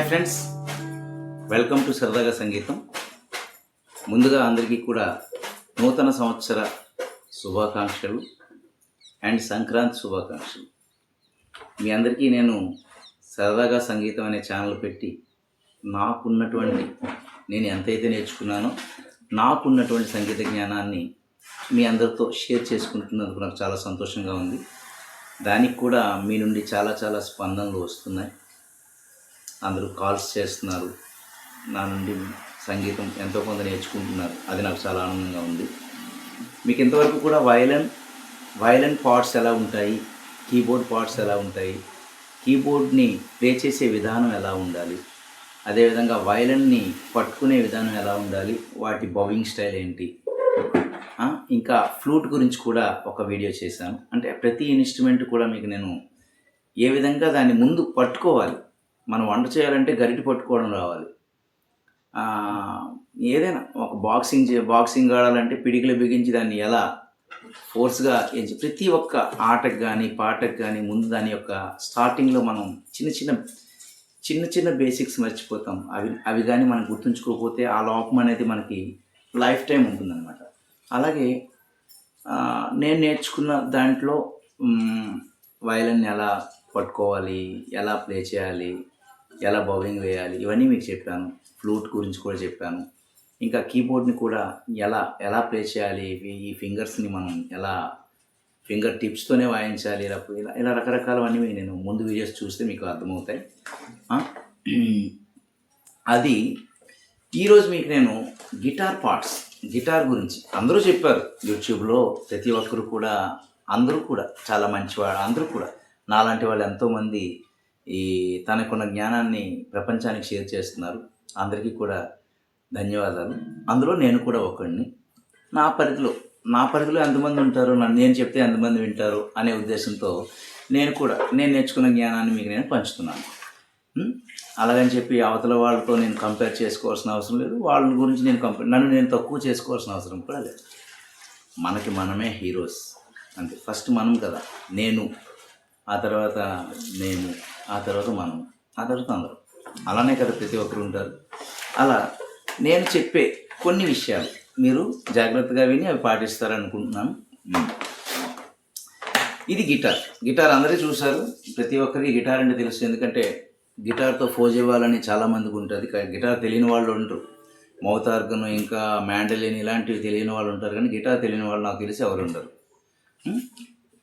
Hi friends, welcome to సరదాగా సంగీతం. ముందుగా అందరికీ కూడా నూతన సంవత్సర శుభాకాంక్షలు అండ్ సంక్రాంతి శుభాకాంక్షలు. మీ అందరికీ నేను సరదాగా సంగీతం అనే ఛానల్ పెట్టి నేను ఎంతైతే నేర్చుకున్నానో నాకున్నటువంటి సంగీత జ్ఞానాన్ని మీ అందరితో షేర్ చేసుకుంటున్నందుకు నాకు చాలా సంతోషంగా ఉంది. దానికి కూడా మీ నుండి చాలా స్పందనలు వస్తున్నాయి. అందరూ కాల్స్ చేస్తున్నారు, నా నుండి సంగీతం ఎంతో కొంత నేర్చుకుంటున్నారు. అది నాకు చాలా ఆనందంగా ఉంది. మీకు ఇంతవరకు కూడా వయలిన్ పార్ట్స్ ఎలా ఉంటాయి, కీబోర్డ్ పార్ట్స్ ఎలా ఉంటాయి, కీబోర్డ్ని ప్లే చేసే విధానం ఎలా ఉండాలి, అదేవిధంగా వయలిన్ని పట్టుకునే విధానం ఎలా ఉండాలి, వాటి బౌయింగ్ స్టైల్ ఏంటి, ఇంకా ఫ్లూట్ గురించి కూడా ఒక వీడియో చేశాను. అంటే ప్రతి ఇన్స్ట్రుమెంట్ కూడా మీకు నేను ఏ విధంగా దాన్ని ముందు పట్టుకోవాలి. మనం వంట చేయాలంటే గరిటె పట్టుకోవడం రావాలి. ఏదైనా ఒక బాక్సింగ్ ఆడాలంటే పిడికిలు బిగించి దాన్ని ఎలా ఫోర్స్గా ప్రతి ఒక్క ఆటకు కానీ పాటకు కానీ ముందు దాని యొక్క స్టార్టింగ్లో మనం చిన్న బేసిక్స్ మర్చిపోతాం. అవి కానీ మనం గుర్తుంచుకోకపోతే ఆ లోపం అనేది మనకి లైఫ్ టైం ఉంటుందన్నమాట. అలాగే నేను నేర్చుకున్న దాంట్లో వయలిన్ ఎలా పట్టుకోవాలి, ఎలా ప్లే చేయాలి, ఎలా బౌయింగ్ వేయాలి, ఇవన్నీ మీకు చెప్పాను. ఫ్లూట్ గురించి కూడా చెప్పాను. ఇంకా కీబోర్డ్ని కూడా ఎలా ప్లే చేయాలి, ఈ ఫింగర్స్ని మనం ఎలా ఫింగర్ టిప్స్తోనే వాయించాలి, ఇలా రకరకాలవన్నీ మీకు నేను ముందు వీడియోస్ చూస్తే మీకు అర్థమవుతాయి. అది ఈరోజు మీకు నేను గిటార్ గురించి అందరూ చెప్పారు యూట్యూబ్లో. ప్రతి ఒక్కరు కూడా అందరూ కూడా చాలా మంచివాడు. అందరూ కూడా నాలాంటి వాళ్ళు ఎంతోమంది తనకున్న జ్ఞానాన్ని ప్రపంచానికి షేర్ చేస్తున్నారు. అందరికీ కూడా ధన్యవాదాలు. అందులో నేను కూడా ఒకడిని. నా పరిధిలో ఎంతమంది ఉంటారు, నేను చెప్తే ఎంతమంది వింటారు అనే ఉద్దేశంతో నేను నేర్చుకున్న జ్ఞానాన్ని మీకు నేను పంచుతున్నాను. అలాగని చెప్పి అవతల వాళ్ళతో నేను కంపేర్ చేసుకోవాల్సిన అవసరం లేదు. వాళ్ళ గురించి నన్ను నేను తక్కువ చేసుకోవాల్సిన అవసరం కూడా లేదు. మనకి మనమే హీరోస్ అంతే. ఫస్ట్ మనం కదా, నేను, ఆ తర్వాత మేము, ఆ తర్వాత మనం, ఆ తర్వాత అందరూ. అలానే కదా ప్రతి ఒక్కరు ఉంటారు. అలా నేను చెప్పే కొన్ని విషయాలు మీరు జాగ్రత్తగా విని అవి పాటిస్తారనుకుంటున్నాను. ఇది గిటార్ అందరూ చూశారు. ప్రతి ఒక్కరికి గిటార్ అంటే తెలుసు. ఎందుకంటే గిటార్తో ఫోజ్ ఇవ్వాలని చాలామందికి ఉంటుంది. గిటార్ తెలియని వాళ్ళు ఉంటారు. మౌత్ ఆర్గన్, ఇంకా మ్యాండలిన్ ఇలాంటివి తెలియని వాళ్ళు ఉంటారు. కానీ గిటార్ తెలియని వాళ్ళు నాకు తెలిసి ఎవరు ఉండరు.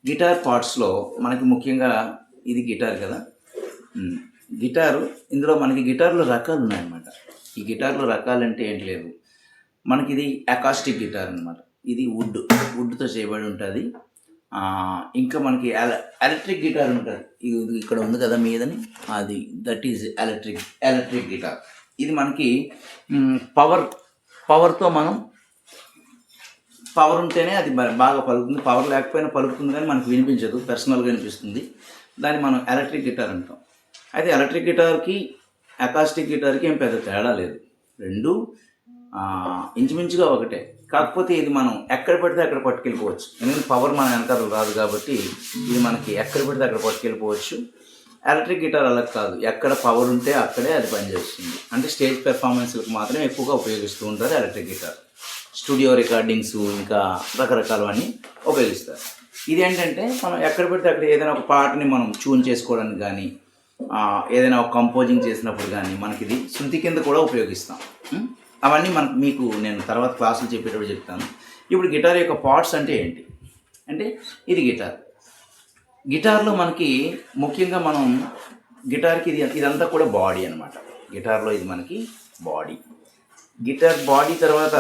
గిటార్ పార్ట్స్లో మనకి ముఖ్యంగా ఇది గిటార్ కదా. ఇందులో మనకి గిటార్లో రకాలు ఉన్నాయన్నమాట. ఈ గిటార్లో రకాలంటే ఏంటి లేదు, మనకి ఇది అకాస్టిక్ గిటార్ అనమాట. ఇది వుడ్తో చేయబడి ఉంటుంది. ఇంకా మనకి ఎలక్ట్రిక్ గిటార్ ఉంటుంది. ఇది ఇక్కడ ఉంది కదా మీదని, దట్ ఈజ్ ఎలక్ట్రిక్ గిటార్. ఇది మనకి పవర్తో మనం పవర్ ఉంటేనే అది బాగా పలుకుతుంది. పవర్ లేకపోయినా పలుకుతుంది, కానీ మనకు వినిపించదు, పర్సనల్గా వినిపిస్తుంది. దాన్ని మనం ఎలక్ట్రిక్ గిటార్ అంటాం. అయితే ఎలక్ట్రిక్ గిటార్కి అకాస్టిక్ గిటార్కి ఏం పెద్ద తేడా లేదు. రెండు ఇంచుమించుగా ఒకటే. కాకపోతే ఇది మనం ఎక్కడ పడితే అక్కడ పట్టుకెళ్ళిపోవచ్చు. ఎందుకంటే పవర్ మన వెనకాల రాదు కాబట్టి ఇది మనకి ఎక్కడ పడితే అక్కడ పట్టుకెళ్ళిపోవచ్చు. ఎలక్ట్రిక్ గిటార్ అలా కాదు, ఎక్కడ పవర్ ఉంటే అక్కడే అది పనిచేస్తుంది. అంటే స్టేజ్ పెర్ఫార్మెన్స్లకు మాత్రమే ఎక్కువగా ఉపయోగిస్తూ ఉంటారు ఎలక్ట్రిక్ గిటార్. స్టూడియో రికార్డింగ్స్ ఇంకా రకరకాలవన్నీ ఉపయోగిస్తారు. ఇది ఏంటంటే మనం ఎక్కడ పడితే అక్కడ ఏదైనా ఒక పాటని మనం ట్యూన్ చేసుకోవడానికి కానీ, ఏదైనా ఒక కంపోజింగ్ చేసినప్పుడు కానీ మనకి ఇది శృతి కింద కూడా ఉపయోగిస్తాం. అవన్నీ మీకు నేను తర్వాత క్లాసులు చెప్పేటప్పుడు చెప్తాను. ఇప్పుడు గిటార్ యొక్క పార్ట్స్ అంటే ఏంటి అంటే, ఇది గిటార్లో మనకి ముఖ్యంగా మనం గిటార్కి ఇదంతా కూడా బాడీ అనమాట. గిటార్లో ఇది మనకి గిటార్ బాడీ. తర్వాత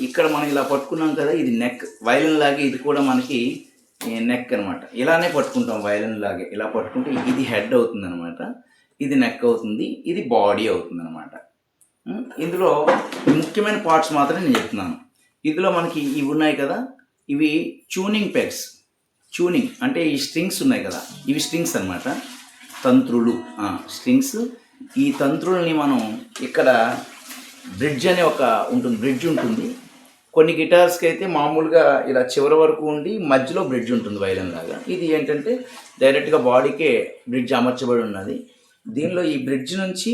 ఇక్కడ మనం ఇలా పట్టుకున్నాం కదా, ఇది నెక్. వయలిన్ లాగే ఇది కూడా మనకి నెక్ అనమాట. ఇలానే పట్టుకుంటాం వయలిన్ లాగే. ఇలా పట్టుకుంటే ఇది హెడ్ అవుతుంది అనమాట, ఇది నెక్ అవుతుంది, ఇది బాడీ అవుతుంది అనమాట. ఇందులో ముఖ్యమైన పార్ట్స్ మాత్రం నేను చెప్తున్నాను. ఇందులో మనకి ఇవి ఉన్నాయి కదా, ఇవి ట్యూనింగ్ పెగ్స్. ట్యూనింగ్ అంటే ఈ స్ట్రింగ్స్ ఉన్నాయి కదా, ఇవి స్ట్రింగ్స్ అనమాట, తంత్రులు, స్ట్రింగ్స్. ఈ తంత్రుల్ని మనం ఇక్కడ బ్రిడ్జ్ అనే బ్రిడ్జ్ ఉంటుంది. కొన్ని గిటార్స్కి అయితే మామూలుగా ఇలా చివరి వరకు ఉండి మధ్యలో బ్రిడ్జ్ ఉంటుంది వైలన్ లాగా. ఇది ఏంటంటే డైరెక్ట్గా బాడీకే బ్రిడ్జ్ అమర్చబడి ఉన్నది. దీనిలో ఈ బ్రిడ్జ్ నుంచి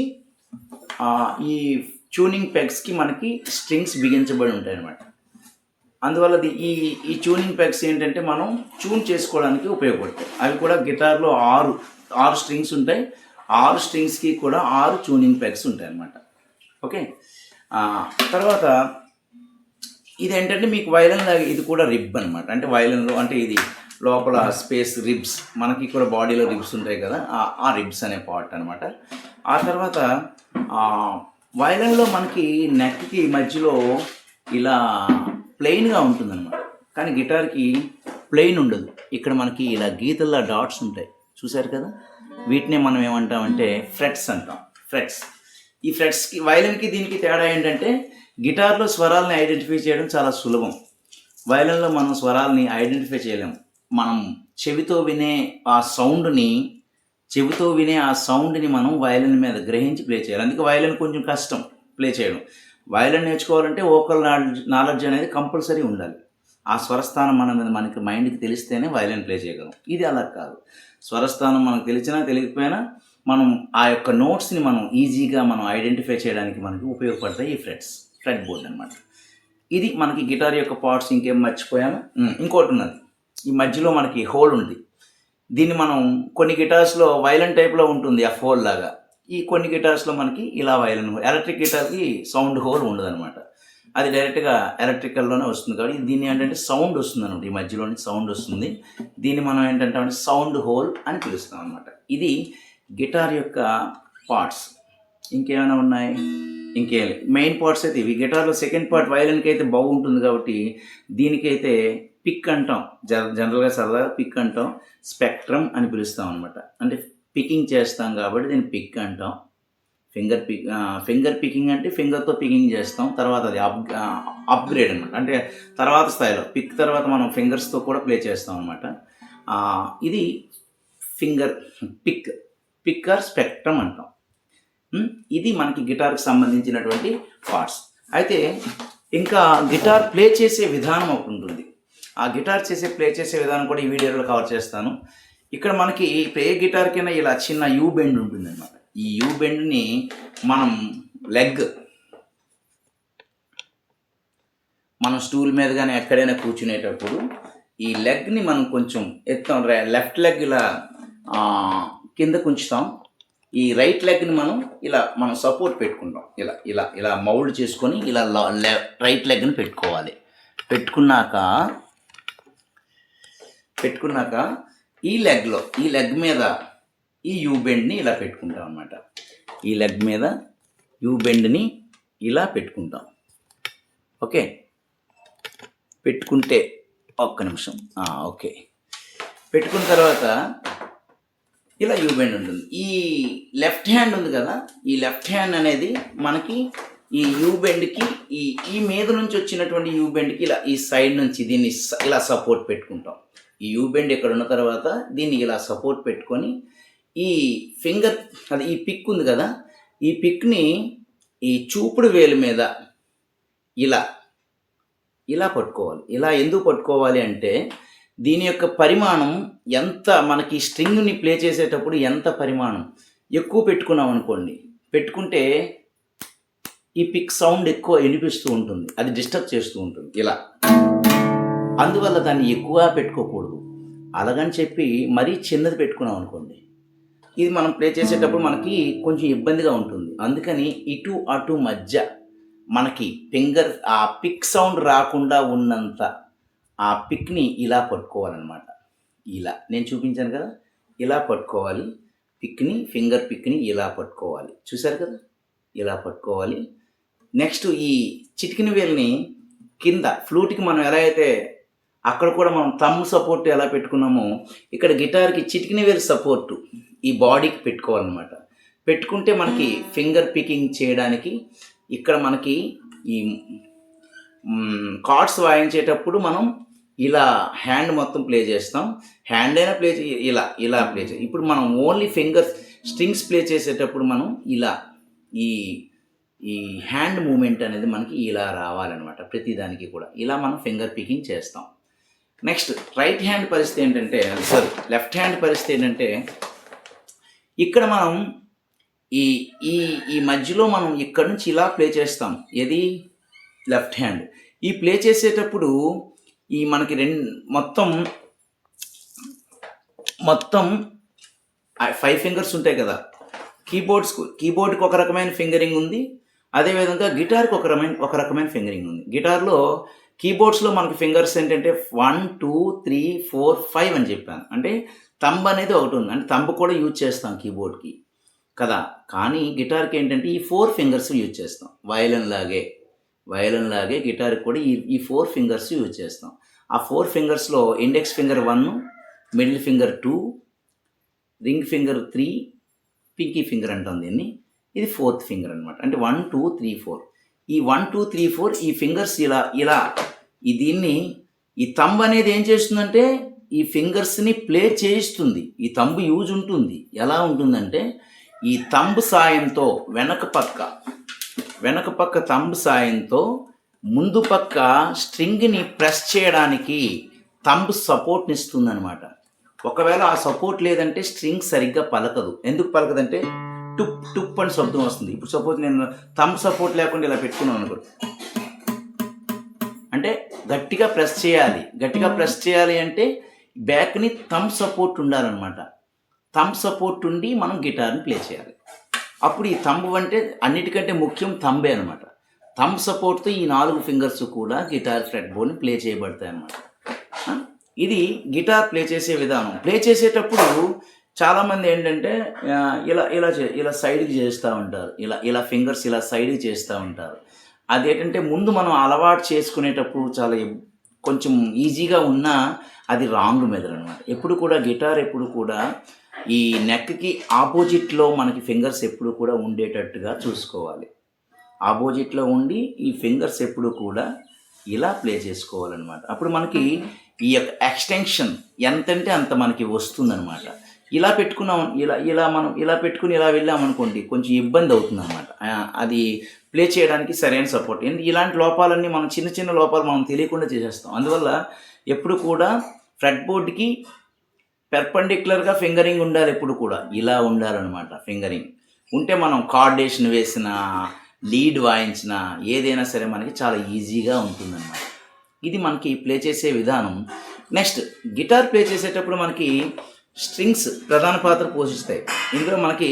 ఈ ట్యూనింగ్ పెగ్స్కి మనకి స్ట్రింగ్స్ బిగించబడి ఉంటాయి అన్నమాట. అందువల్ల ఈ ట్యూనింగ్ పెగ్స్ ఏంటంటే మనం ట్యూన్ చేసుకోవడానికి ఉపయోగపడతాయి. అవి కూడా గిటార్లో ఆరు స్ట్రింగ్స్ ఉంటాయి. 6 స్ట్రింగ్స్కి కూడా 6 ట్యూనింగ్ పెగ్స్ ఉంటాయి అన్నమాట. ఓకే, తర్వాత ఇదేంటంటే మీకు వైలన్ లాగా ఇది కూడా రిబ్ అనమాట. అంటే వైలన్లో అంటే ఇది లోపల స్పేస్ రిబ్స్, మనకి కూడా బాడీలో రిబ్స్ ఉంటాయి కదా, ఆ రిబ్స్ అనే పార్ట్ అనమాట. ఆ తర్వాత వైలన్లో మనకి నెక్కి మధ్యలో ఇలా ప్లెయిన్గా ఉంటుందన్నమాట. కానీ గిటార్కి ప్లెయిన్ ఉండదు. ఇక్కడ మనకి ఇలా గీతల్లా డాట్స్ ఉంటాయి, చూసారు కదా. వీటినే మనం ఏమంటామంటే ఫ్రెట్స్ అంటాం. ఫ్రెట్స్. ఈ ఫ్రెట్స్కి వైలన్కి దీనికి తేడా ఏంటంటే గిటార్లో స్వరాలని ఐడెంటిఫై చేయడం చాలా సులభం. వైలన్లో మనం స్వరాలని ఐడెంటిఫై చేయలేము. మనం చెవితో వినే ఆ సౌండ్ని మనం వైలన్ మీద గ్రహించి ప్లే చేయాలి. అందుకే వైలన్ కొంచెం కష్టం ప్లే చేయడం. వైలన్ నేర్చుకోవాలంటే వోకల్ నాలెడ్జ్ అనేది కంపల్సరీ ఉండాలి. ఆ స్వరస్థానం మనకి మైండ్కి తెలిస్తేనే వైలన్ ప్లే చేయగలం. ఇది అలా కాదు. స్వరస్థానం మనకు తెలిసినా తెలియకపోయినా మనం ఆ యొక్క నోట్స్ని మనం ఈజీగా మనం ఐడెంటిఫై చేయడానికి మనకి ఉపయోగపడతాయి ఈ ఫ్రెట్ బోర్డ్ అనమాట. ఇది మనకి గిటార్ యొక్క పార్ట్స్. ఇంకేం మర్చిపోయాను, ఇంకోటి ఉన్నది. ఈ మధ్యలో మనకి హోల్ ఉంది. దీన్ని మనం కొన్ని గిటార్స్లో వైలన్ టైప్లో ఉంటుంది ఆ హోల్ లాగా. ఈ కొన్ని గిటార్స్లో మనకి ఇలా వైలన్ హోల్. ఎలక్ట్రిక్ గిటార్కి సౌండ్ హోల్ ఉండదు అనమాట. అది డైరెక్ట్గా ఎలక్ట్రికల్లోనే వస్తుంది కాబట్టి దీన్ని ఏంటంటే సౌండ్ వస్తుంది అనమాట. ఈ మధ్యలోని సౌండ్ వస్తుంది. దీన్ని మనం ఏంటంటే సౌండ్ హోల్ అని పిలుస్తాం అనమాట. ఇది గిటార్ యొక్క పార్ట్స్. ఇంకేమైనా ఉన్నాయి? ఇంకేం మెయిన్ పార్ట్స్ అయితే ఇవి. గిటార్లో సెకండ్ పార్ట్ వైలన్కి అయితే బాగుంటుంది కాబట్టి దీనికైతే పిక్ అంటాం. జనరల్గా సరదాగా పిక్ అంటాం. స్పెక్ట్రమ్ అని పిలుస్తాం అనమాట. అంటే పికింగ్ చేస్తాం కాబట్టి దీన్ని పిక్ అంటాం. ఫింగర్ పికింగ్ అంటే ఫింగర్తో పికింగ్ చేస్తాం. తర్వాత అది అప్గ్రేడ్ అనమాట. అంటే తర్వాత స్థాయిలో పిక్ తర్వాత మనం ఫింగర్స్తో కూడా ప్లే చేస్తాం అనమాట. ఇది ఫింగర్ పిక్ ఆర్ స్పెక్ట్రమ్ అంటాం. ఇది మనకి గిటార్కి సంబంధించినటువంటి పార్ట్స్. అయితే ఇంకా గిటార్ ప్లే చేసే విధానం ఒకటి ఉంటుంది. ఆ గిటార్ ప్లే చేసే విధానం కూడా ఈ వీడియోలో కవర్ చేస్తాను. ఇక్కడ మనకి ఏ గిటార్ కైనా ఇలా చిన్న యూ బెండ్ ఉంటుంది అనమాట. ఈ యూ బెండ్ని మనం మనం స్టూల్ మీద కానీ ఎక్కడైనా కూర్చునేటప్పుడు ఈ లెగ్ని మనం కొంచెం ఎత్తాం. లెఫ్ట్ లెగ్ ఇలా కింద ఉంచుతాం. ఈ రైట్ లెగ్ని మనం సపోర్ట్ పెట్టుకుంటాం. ఇలా మౌల్డ్ చేసుకొని ఇలా రైట్ లెగ్ని పెట్టుకోవాలి. పెట్టుకున్నాక ఈ లెగ్ మీద ఈ యూ బెండ్ని ఇలా పెట్టుకుంటాం అన్నమాట. ఈ లెగ్ మీద యూ బెండ్ని ఇలా పెట్టుకుంటాం. ఓకే, పెట్టుకుంటే ఒక్క నిమిషం. ఓకే, పెట్టుకున్న తర్వాత ఇలా యూ బెండ్ ఉంటుంది. ఈ లెఫ్ట్ హ్యాండ్ ఉంది కదా, ఈ లెఫ్ట్ హ్యాండ్ అనేది మనకి ఈ యూ బెండ్కి ఈ మీద నుంచి వచ్చినటువంటి యూ బెండ్కి ఇలా ఈ సైడ్ నుంచి దీన్ని ఇలా సపోర్ట్ పెట్టుకుంటాం. ఈ యూ బెండ్ ఇక్కడ ఉన్న తర్వాత దీన్ని ఇలా సపోర్ట్ పెట్టుకొని ఈ ఫింగర్ అది ఈ పిక్ ఉంది కదా, ఈ పిక్ని ఈ చూపుడు వేలు మీద ఇలా పట్టుకోవాలి. ఇలా ఎందుకు పట్టుకోవాలి అంటే దీని యొక్క పరిమాణం ఎంత, మనకి స్ట్రింగ్ని ప్లే చేసేటప్పుడు ఎంత పరిమాణం ఎక్కువ పెట్టుకున్నాం అనుకోండి, పెట్టుకుంటే ఈ పిక్ సౌండ్ ఎక్కువ వినిపిస్తూ ఉంటుంది, అది డిస్టర్బ్ చేస్తూ ఉంటుంది ఇలా. అందువల్ల దాన్ని ఎక్కువ పెట్టుకోకూడదు. అలాగని చెప్పి మరీ చిన్నది పెట్టుకున్నాం అనుకోండి, ఇది మనం ప్లే చేసేటప్పుడు మనకి కొంచెం ఇబ్బందిగా ఉంటుంది. అందుకని ఇటు అటు మధ్య మనకి ఫింగర్ ఆ పిక్ సౌండ్ రాకుండా ఉన్నంత ఆ పిక్ని ఇలా పట్టుకోవాలన్నమాట. ఇలా నేను చూపించాను కదా, ఇలా పట్టుకోవాలి. ఫింగర్ పిక్ని ఇలా పట్టుకోవాలి. చూసారు కదా, ఇలా పట్టుకోవాలి. నెక్స్ట్ ఈ చిటికిన వేలుని కింద ఫ్లూట్కి మనం ఎలా అయితే అక్కడ కూడా మనం థంబ్ సపోర్ట్ ఎలా పెట్టుకున్నామో ఇక్కడ గిటార్కి చిటికిన వేలు సపోర్టు ఈ బాడీకి పెట్టుకోవాలన్నమాట. పెట్టుకుంటే మనకి ఫింగర్ పికింగ్ చేయడానికి ఇక్కడ మనకి ఈ కార్డ్స్ వాయించేటప్పుడు మనం ఇలా హ్యాండ్ మొత్తం ప్లే చేస్తాం. హ్యాండ్ అయినా ప్లే ఇలా ప్లే చేస్తాం. ఇప్పుడు మనం ఓన్లీ ఫింగర్ స్ట్రింగ్స్ ప్లే చేసేటప్పుడు మనం ఇలా ఈ హ్యాండ్ మూమెంట్ అనేది మనకి ఇలా రావాలన్నమాట. ప్రతిదానికి కూడా ఇలా మనం ఫింగర్ పికింగ్ చేస్తాం. నెక్స్ట్ రైట్ హ్యాండ్ పరిస్థితి ఏంటంటే లెఫ్ట్ హ్యాండ్ పరిస్థితి ఏంటంటే ఇక్కడ మనం ఈ ఈ ఈ మధ్యలో మనం ఇక్కడ నుంచి ఇలా ప్లే చేస్తాం. ఏది? Left hand. ఈ ప్లే చేసేటప్పుడు ఈ మనకి మొత్తం మొత్తం 5 ఫింగర్స్ ఉంటాయి కదా. కీబోర్డ్కి ఒక రకమైన ఫింగరింగ్ ఉంది. అదేవిధంగా గిటార్కి ఒక రకమైన ఫింగరింగ్ ఉంది. గిటార్లో కీబోర్డ్స్లో మనకి ఫింగర్స్ ఏంటంటే 1 2 3 4 5 అని చెప్పాను. అంటే తంబ్ అనేది ఒకటి ఉంది. అంటే తంబ్ కూడా యూజ్ చేస్తాం కీబోర్డ్కి కదా. కానీ గిటార్కి ఏంటంటే ఈ 4 ఫింగర్స్ యూజ్ చేస్తాం. వయలిన్ లాగే గిటార్కి కూడా ఈ 4 ఫింగర్స్ యూజ్ చేస్తాం. ఆ 4 ఫింగర్స్లో index finger 1, middle finger 2, ring finger 3, pinky finger అంటాం దీన్ని. ఇది 4th ఫింగర్ అనమాట. అంటే 1 2 3 4. ఈ 1 2 3 4 ఈ ఫింగర్స్ ఇలా దీన్ని ఈ తంబ్ అనేది ఏం చేస్తుందంటే ఈ ఫింగర్స్ని ప్లే చేయిస్తుంది. ఈ తంబ్ యూజ్ ఉంటుంది. ఎలా ఉంటుందంటే ఈ తంబ్ సాయంతో వెనక పక్క తంబ్ సాయంతో ముందు పక్క స్ట్రింగ్ని ప్రెస్ చేయడానికి తంబ్ సపోర్ట్ని ఇస్తుంది అనమాట. ఒకవేళ ఆ సపోర్ట్ లేదంటే స్ట్రింగ్ సరిగ్గా పలకదు. ఎందుకు పలకదంటే టుప్ టుప్ అని శబ్దం వస్తుంది. ఇప్పుడు సపోజ్ నేను థంబ్ సపోర్ట్ లేకుండా ఇలా పెట్టుకున్నాను అనుకో, అంటే గట్టిగా ప్రెస్ చేయాలి అంటే బ్యాక్ని థంబ్ సపోర్ట్ ఉండాలన్నమాట. థంబ్ సపోర్ట్ ఉండి మనం గిటార్ని ప్లే చేయాలి. అప్పుడు ఈ థంబ్ అంటే అన్నిటికంటే ముఖ్యం థంబే అనమాట. థంబ్ సపోర్ట్తో ఈ 4 ఫింగర్స్ కూడా గిటార్ ఫ్రెట్ బోర్డ్ని ప్లే చేయబడతాయి అన్నమాట. ఇది గిటార్ ప్లే చేసే విధానం. ప్లే చేసేటప్పుడు చాలామంది ఏంటంటే ఇలా సైడ్కి చేస్తూ ఉంటారు. ఇలా ఫింగర్స్ ఇలా సైడ్కి చేస్తూ ఉంటారు. అదేంటంటే ముందు మనం అలవాటు చేసుకునేటప్పుడు చాలా కొంచెం ఈజీగా ఉన్నా అది రాంగ్ మెథడ్ అనమాట. గిటార్ ఎప్పుడు కూడా ఈ నెక్కి ఆపోజిట్లో మనకి ఫింగర్స్ ఎప్పుడు కూడా ఉండేటట్టుగా చూసుకోవాలి. ఆపోజిట్లో ఉండి ఈ ఫింగర్స్ ఎప్పుడు కూడా ఇలా ప్లే చేసుకోవాలన్నమాట. అప్పుడు మనకి ఈ యొక్క ఎక్స్టెన్షన్ ఎంతంటే అంత మనకి వస్తుందన్నమాట. ఇలా పెట్టుకున్నాం, మనం ఇలా పెట్టుకుని ఇలా వెళ్ళామనుకోండి కొంచెం ఇబ్బంది అవుతుంది అనమాట. అది ప్లే చేయడానికి సరైన సపోర్ట్. ఇలాంటి లోపాలన్నీ మనం చిన్న లోపాలు మనం తెలియకుండా చేసేస్తాం. అందువల్ల ఎప్పుడు కూడా ఫ్రెట్ బోర్డ్కి పెర్పెండిక్యులర్గా ఫింగరింగ్ ఉండాలి. ఎప్పుడు కూడా ఇలా ఉండాలన్నమాట. ఫింగరింగ్ ఉంటే మనం కార్డేషన్ వేసిన, లీడ్ వాయించిన ఏదైనా సరే మనకి చాలా ఈజీగా ఉంటుందన్నమాట. ఇది మనకి ప్లే చేసే విధానం. నెక్స్ట్ గిటార్ ప్లే చేసేటప్పుడు మనకి స్ట్రింగ్స్ ప్రధాన పాత్ర పోషిస్తాయి. ఇందులో మనకి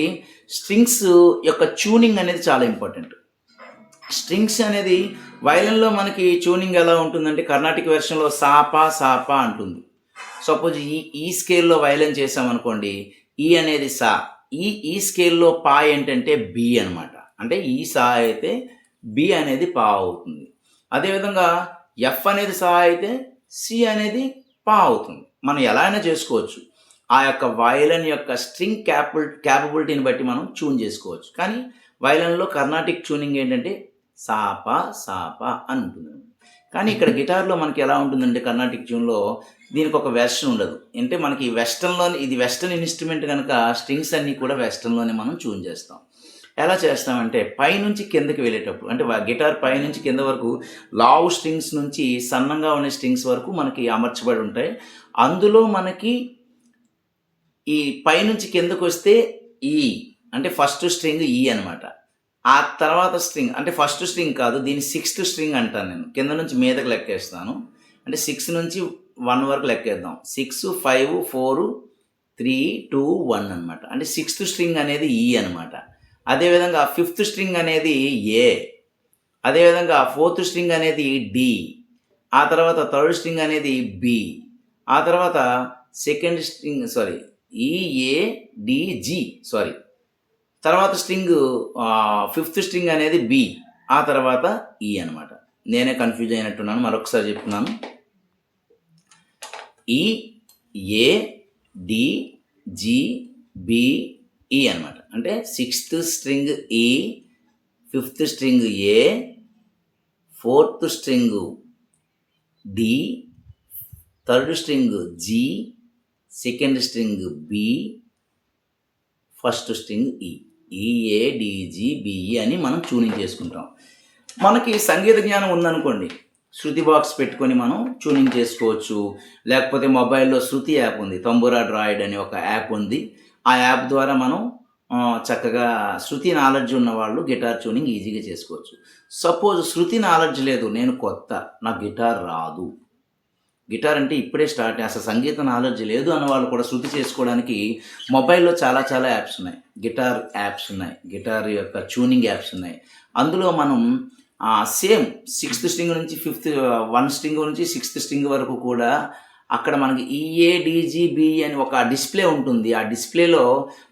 స్ట్రింగ్స్ యొక్క ట్యూనింగ్ అనేది చాలా ఇంపార్టెంట్. స్ట్రింగ్స్ అనేది వయలిన్లో మనకి ట్యూనింగ్ ఎలా ఉంటుందంటే కర్ణాటిక్ వెర్షన్లో సాపా అంటుంది. సపోజ్ ఈ స్కేల్లో వయలిన్ చేసామనుకోండి, ఈ అనేది సా, ఈ స్కేల్లో పా ఏంటంటే బి అనమాట. అంటే ఈ సా అయితే బి అనేది పా అవుతుంది. అదేవిధంగా ఎఫ్ అనేది సా అయితే సి అనేది పా అవుతుంది. మనం ఎలా అయినా చేసుకోవచ్చు. ఆ యొక్క వయలిన్ యొక్క స్ట్రింగ్ క్యాపబిలిటీని బట్టి మనం ట్యూన్ చేసుకోవచ్చు. కానీ వయలిన్లో కర్ణాటిక్ ట్యూనింగ్ ఏంటంటే సాపా అని ఉంటుంది. కానీ ఇక్కడ గిటార్లో మనకి ఎలా ఉంటుందంటే కర్ణాటిక్ ట్యూన్లో దీనికి ఒక వెర్షన్ ఉండదు. అంటే మనకి వెస్టర్న్లోని ఇది వెస్టర్న్ ఇన్స్ట్రుమెంట్ కనుక స్ట్రింగ్స్ అన్నీ కూడా వెస్టర్న్లోనే మనం ట్యూన్ చేస్తాం. ఎలా చేస్తామంటే పైనుంచి కిందకి వెళ్ళేటప్పుడు, అంటే గిటార్ పైనుంచి కింద వరకు లావు స్ట్రింగ్స్ నుంచి సన్నంగా ఉన్న స్ట్రింగ్స్ వరకు మనకి అమర్చబడి ఉంటాయి. అందులో మనకి ఈ పైనుంచి కిందకు వస్తే ఈ అంటే ఫస్ట్ స్ట్రింగ్ ఈ అనమాట. ఆ తర్వాత స్ట్రింగ్ అంటే ఫస్ట్ స్ట్రింగ్ కాదు, దీన్ని 6th స్ట్రింగ్ అంటాను నేను. కింద నుంచి మీదకి లెక్కేస్తాను. అంటే 6 నుంచి 1 వరకు లెక్కేద్దాం. 6 5 4 3 2 1 అనమాట. అంటే 6th స్ట్రింగ్ అనేది ఈ అనమాట. అదేవిధంగా 5th స్ట్రింగ్ అనేది ఏ, అదేవిధంగా 4th స్ట్రింగ్ అనేది డి, ఆ తర్వాత 3rd స్ట్రింగ్ అనేది బి, ఆ తర్వాత సెకండ్ స్ట్రింగ్ ఈఏడిజి తర్వాత స్ట్రింగ్ 5th స్ట్రింగ్ అనేది బి, ఆ తర్వాత ఈ అనమాట. నేనే కన్ఫ్యూజ్ అయినట్టున్నాను, మరొకసారి చెప్తున్నాను. ఈ ఏ డి జి బి ఈ అనమాట. అంటే 6th string E, 5th string A, 4th string D, 3rd string G, second string B, first string E. E A D G B E అని మనం ట్యూనింగ్ చేసుకుంటాం. మనకి సంగీత జ్ఞానం ఉందనుకోండి, శృతి బాక్స్ పెట్టుకొని మనం ట్యూనింగ్ చేసుకోవచ్చు. లేకపోతే మొబైల్లో శృతి యాప్ ఉంది, తంబురా డ్రాయిడ్ అనే ఒక యాప్ ఉంది. ఆ యాప్ ద్వారా మనం చక్కగా శృతి నాలెడ్జ్ ఉన్నవాళ్ళు గిటార్ ట్యూనింగ్ ఈజీగా చేసుకోవచ్చు. సపోజ్ శృతి నాలెడ్జ్ లేదు, నేను కొత్త, నాకు గిటార్ రాదు, గిటార్ అంటే ఇప్పుడే స్టార్ట్, అసలు సంగీత నాలెడ్జ్ లేదు అన్న వాళ్ళు కూడా శృతి చేసుకోవడానికి మొబైల్‌లో చాలా చాలా యాప్స్ ఉన్నాయి. గిటార్ యాప్స్ ఉన్నాయి. గిటార్ యొక్క ట్యూనింగ్ యాప్స్ ఉన్నాయి. అందులో మనం సేమ్ సిక్స్త్ స్ట్రింగ్ నుంచి ఫిఫ్త్ 1 స్ట్రింగ్ నుంచి సిక్స్త్ స్ట్రింగ్ వరకు కూడా అక్కడ మనకి ఈఏడిజిబి అని ఒక డిస్ప్లే ఉంటుంది. ఆ డిస్ప్లేలో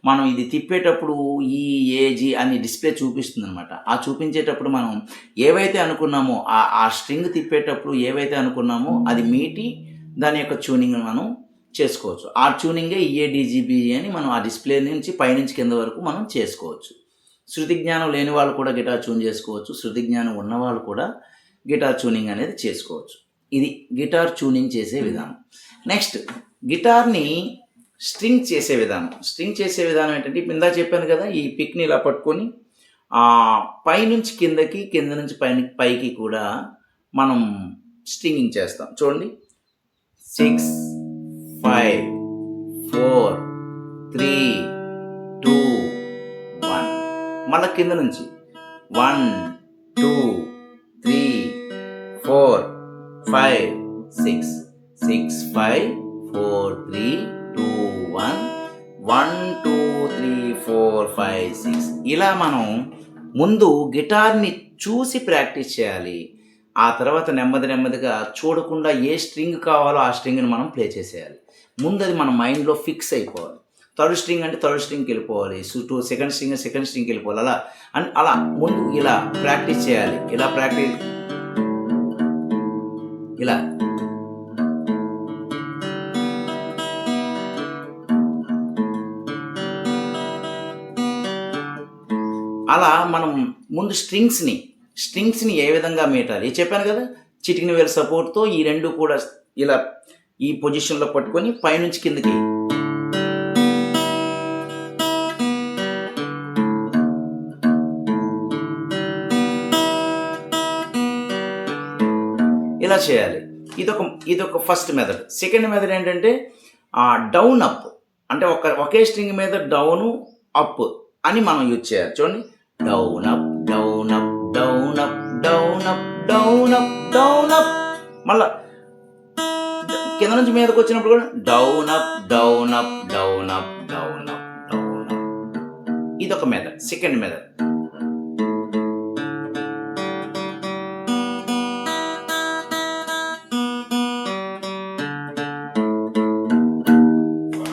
మనం ఇది తిప్పేటప్పుడు ఈఏజి అని డిస్ప్లే చూపిస్తుందనమాట. ఆ చూపించేటప్పుడు మనం ఏవైతే అనుకున్నామో ఆ స్ట్రింగ్ తిప్పేటప్పుడు ఏవైతే అనుకున్నామో అది మీటి దాని యొక్క ట్యూనింగ్ మనం చేసుకోవచ్చు. ఆ ట్యూనింగే ఈఏడిజిబి అని మనం ఆ డిస్ప్లే నుంచి పైనుంచి కింద వరకు మనం చేసుకోవచ్చు. శృతి జ్ఞానం లేని వాళ్ళు కూడా గిటార్ ట్యూన్ చేసుకోవచ్చు. శృతి జ్ఞానం ఉన్నవాళ్ళు కూడా గిటార్ ట్యూనింగ్ అనేది చేసుకోవచ్చు. ఇది గిటార్ ట్యూనింగ్ చేసే విధానం. నెక్స్ట్ గిటార్ని స్ట్రింగ్ చేసే విధానం. స్ట్రింగ్ చేసే విధానం ఏంటంటే ఇప్పుడు ఇందా చెప్పాను కదా, ఈ పిక్ని ఇలా పట్టుకొని పైనుంచి కిందకి, కింద నుంచి పైకి కూడా మనం స్ట్రింగింగ్ చేస్తాం. చూడండి, 6 5 4 3 2 1. మళ్ళీ కింద నుంచి 1 2 3 4 5 6 6 5 4 3 2 1 1 2 3 4 5 6. ఇలా మనం ముందు గిటార్ని చూసి ప్రాక్టీస్ చేయాలి. ఆ తర్వాత నెమ్మదిగా చూడకుండా ఏ స్ట్రింగ్ కావాలో ఆ స్ట్రింగ్ని మనం ప్లే చేసేయాలి. ముందు అది మన మైండ్లో ఫిక్స్ అయిపోవాలి. థర్డ్ స్ట్రింగ్ అంటే థర్డ్ స్ట్రింగ్కి వెళ్ళిపోవాలి, సెకండ్ స్ట్రింగ్కి వెళ్ళిపోవాలి. అలా ముందు ఇలా ప్రాక్టీస్ చేయాలి. ఇలా అలా మనం ముందు స్ట్రింగ్స్ని ఏ విధంగా మీటాలి చెప్పాను కదా. చిటికిన వేలు సపోర్ట్తో ఈ రెండు కూడా ఇలా ఈ పొజిషన్లో పట్టుకొని పైనుంచి కిందకి ఇలా చేయాలి. ఇదొక ఫస్ట్ మెథడ్. సెకండ్ మెథడ్ ఏంటంటే డౌన్ అప్, అంటే ఒకే స్ట్రింగ్ మీద డౌను అప్ అని మనం యూజ్ చేయాలి. చూడండి, down up down up down up down up down up down up. మళ్ళా కింద నుంచి మీదకి వచ్చినప్పుడు కూడా down up down up down up down up down up. ఇదొక మెథడ్, సెకండ్ మెథడ్.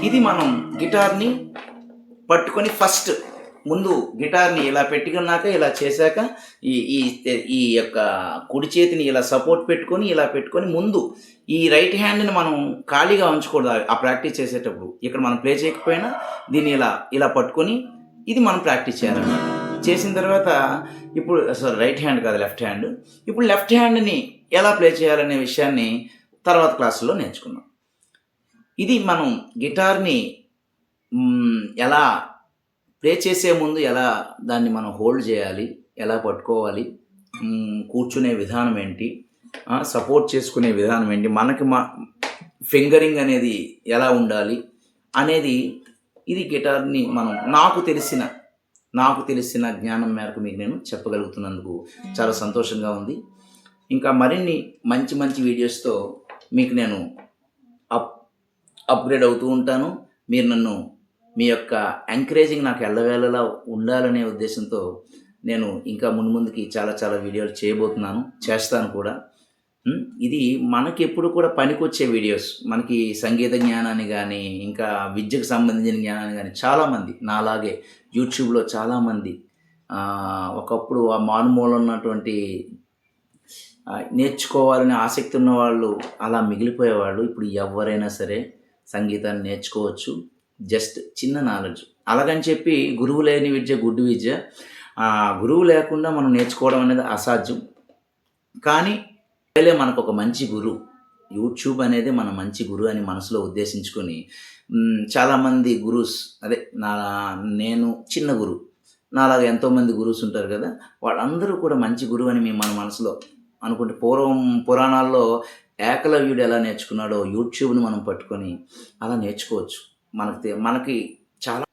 ఇది మనం గిటార్ని పట్టుకొని ఫస్ట్ ముందు గిటార్ని ఇలా పెట్టుకున్నాక, ఇలా చేశాక ఈ యొక్క కుడి చేతిని ఇలా సపోర్ట్ పెట్టుకొని ఇలా పెట్టుకొని ముందు ఈ రైట్ హ్యాండ్ని మనం ఖాళీగా ఉంచకూడదు. ఆ ప్రాక్టీస్ చేసేటప్పుడు ఇక్కడ మనం ప్లే చేయకపోయినా దీన్ని ఇలా పట్టుకొని ఇది మనం ప్రాక్టీస్ చేయాలన్నమాట. చేసిన తర్వాత ఇప్పుడు రైట్ హ్యాండ్ కాదు, లెఫ్ట్ హ్యాండ్. ఇప్పుడు లెఫ్ట్ హ్యాండ్ని ఎలా ప్లే చేయాలనే విషయాన్ని తర్వాత క్లాసులో నేర్చుకుందాం. ఇది మనం గిటార్ని ఎలా ప్లే చేసే ముందు ఎలా దాన్ని మనం హోల్డ్ చేయాలి, ఎలా పట్టుకోవాలి, కూర్చునే విధానం ఏంటి, సపోర్ట్ చేసుకునే విధానం ఏంటి, మనకి ఫింగరింగ్ అనేది ఎలా ఉండాలి అనేది, ఇది గిటార్ని మనం నాకు తెలిసిన జ్ఞానం మేరకు మీకు నేను చెప్పగలుగుతున్నందుకు చాలా సంతోషంగా ఉంది. ఇంకా మరిన్ని మంచి వీడియోస్తో మీకు నేను అప్గ్రేడ్ అవుతూ ఉంటాను. మీరు నన్ను మీ యొక్క ఎంకరేజింగ్ నాకు ఎల్లవేళలా ఉండాలనే ఉద్దేశంతో నేను ఇంకా ముందుకి చాలా వీడియోలు చేస్తాను కూడా. ఇది మనకి ఎప్పుడు కూడా పనికొచ్చే వీడియోస్. మనకి సంగీత జ్ఞానాన్ని కానీ, ఇంకా విద్యకు సంబంధించిన జ్ఞానాన్ని కానీ చాలామంది నాలాగే యూట్యూబ్లో చాలామంది ఒకప్పుడు ఆ మారుమూల ఉన్నటువంటి నేర్చుకోవాలని ఆసక్తి ఉన్న వాళ్ళు అలా మిగిలిపోయేవాళ్ళు. ఇప్పుడు ఎవరైనా సరే సంగీతాన్ని నేర్చుకోవచ్చు. జస్ట్ చిన్న నాలెడ్జ్. అలాగని చెప్పి గురువు లేని విద్య గుడ్డి విద్య. గురువు లేకుండా మనం నేర్చుకోవడం అనేది అసాధ్యం. కానీ మనకు ఒక మంచి గురువు, యూట్యూబ్ అనేది మన మంచి గురువు అని మనసులో ఉద్దేశించుకొని చాలామంది గురువుస్, నేను చిన్న గురువు, నాలాగా ఎంతోమంది గురువుస్ ఉంటారు కదా, వాళ్ళందరూ కూడా మంచి గురువు అని మన మనసులో అనుకుంటే, పురాణాల్లో ఏకలవ్యుడు ఎలా నేర్చుకున్నాడో యూట్యూబ్ని మనం పట్టుకొని అలా నేర్చుకోవచ్చు. మనకి చాలా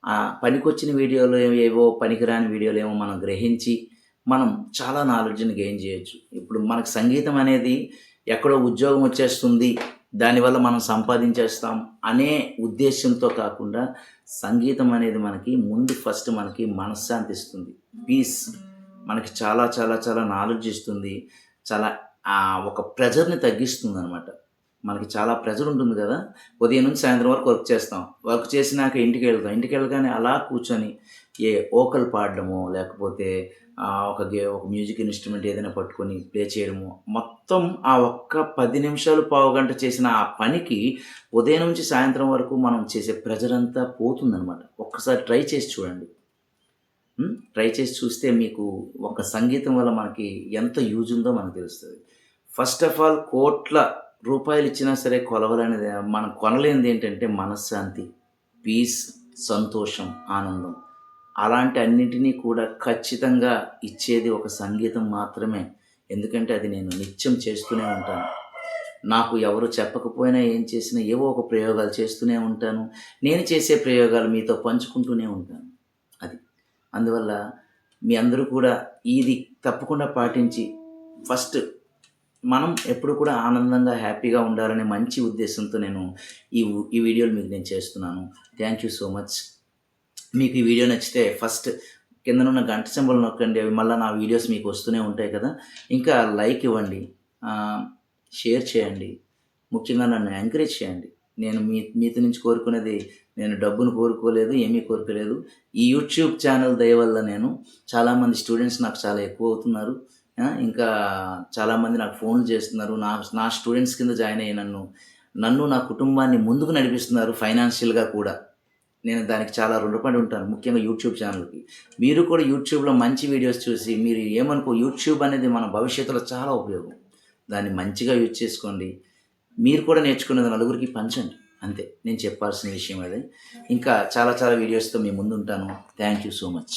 పనికొచ్చిన వీడియోలు ఏవో పనికిరాని వీడియోలు ఏమో మనం గ్రహించి మనం చాలా నాలెడ్జ్ని గెయిన్ చేయొచ్చు. ఇప్పుడు మనకు సంగీతం అనేది ఎక్కడో ఉద్యోగం వచ్చేస్తుంది, దానివల్ల మనం సంపాదించేస్తాం అనే ఉద్దేశంతో కాకుండా సంగీతం అనేది మనకి ముందు ఫస్ట్ మనకి మనశ్శాంతి ఇస్తుంది, పీస్, మనకి చాలా చాలా చాలా నాలెడ్జ్ ఇస్తుంది, చాలా ఒక ప్రెజర్ని తగ్గిస్తుంది అనమాట. మనకి చాలా ప్రెజర్ ఉంటుంది కదా, ఉదయం నుంచి సాయంత్రం వరకు వర్క్ చేస్తాం, వర్క్ చేసినాక ఇంటికి వెళ్తాం, ఇంటికి వెళ్ళగానే అలా కూర్చొని ఓకలు పాడడమో లేకపోతే ఒక మ్యూజిక్ ఇన్స్ట్రుమెంట్ ఏదైనా పట్టుకొని ప్లే చేయడము, మొత్తం ఆ ఒక్క 10 నిమిషాలు పావుగంట చేసిన ఆ పనికి ఉదయం నుంచి సాయంత్రం వరకు మనం చేసే ప్రెజర్ అంతా పోతుందనమాట. ఒక్కసారి ట్రై చేసి చూడండి. ట్రై చేసి చూస్తే మీకు ఒక సంగీతం వల్ల మనకి ఎంత యూజ్ ఉందో మనకు తెలుస్తుంది. ఫస్ట్ ఆఫ్ ఆల్ కోట్ల రూపాయలు ఇచ్చినా సరే కొలవలేనిది, మనం కొనలేనిది ఏంటంటే మనశ్శాంతి, పీస్, సంతోషం, ఆనందం. అలాంటి అన్నింటినీ కూడా ఖచ్చితంగా ఇచ్చేది ఒక సంగీతం మాత్రమే. ఎందుకంటే అది నేను నిత్యం చేస్తూనే ఉంటాను. నాకు ఎవరు చెప్పకపోయినా ఏం చేసినా ఏవో ఒక ప్రయోగాలు చేస్తూనే ఉంటాను. నేను చేసే ప్రయోగాలు మీతో పంచుకుంటూనే ఉంటాను. అది అందువల్ల మీ అందరూ కూడా ఇది తప్పకుండా పాటించి ఫస్ట్ మనం ఎప్పుడు కూడా ఆనందంగా హ్యాపీగా ఉండాలనే మంచి ఉద్దేశంతో నేను ఈ వీడియోలు మీకు నేను చేస్తున్నాను. Thank you so much. మీకు ఈ వీడియో నచ్చితే ఫస్ట్ కిందనున్న గంట సింబల్ నొక్కండి, అవి మళ్ళీ నా వీడియోస్ మీకు వస్తూనే ఉంటాయి కదా. ఇంకా లైక్ ఇవ్వండి, షేర్ చేయండి, ముఖ్యంగా నన్ను ఎంకరేజ్ చేయండి. నేను మీతో నుంచి కోరుకునేది, నేను డబ్బును కోరుకోలేదు, ఏమీ కోరుకోలేదు. ఈ యూట్యూబ్ ఛానల్ దయ వల్ల నేను చాలామంది స్టూడెంట్స్ నాకు చాలా ఎక్కువ అవుతున్నారు. ఇంకా చాలామంది నాకు ఫోన్లు చేస్తున్నారు, నా స్టూడెంట్స్ కింద జాయిన్ అయ్యి నన్ను నా కుటుంబాన్ని ముందుకు నడిపిస్తున్నారు ఫైనాన్షియల్గా కూడా. నేను దానికి చాలా రుణపడి ఉంటాను, ముఖ్యంగా యూట్యూబ్ ఛానల్కి. మీరు కూడా యూట్యూబ్లో మంచి వీడియోస్ చూసి మీరు యూట్యూబ్ అనేది మన భవిష్యత్తులో చాలా ఉపయోగం. దాన్ని మంచిగా యూజ్ చేసుకోండి. మీరు కూడా నేర్చుకున్నది నలుగురికి పంచండి, అంతే నేను చెప్పాల్సిన విషయం అదే. ఇంకా చాలా చాలా వీడియోస్తో మీ ముందు ఉంటాను. Thank you so much.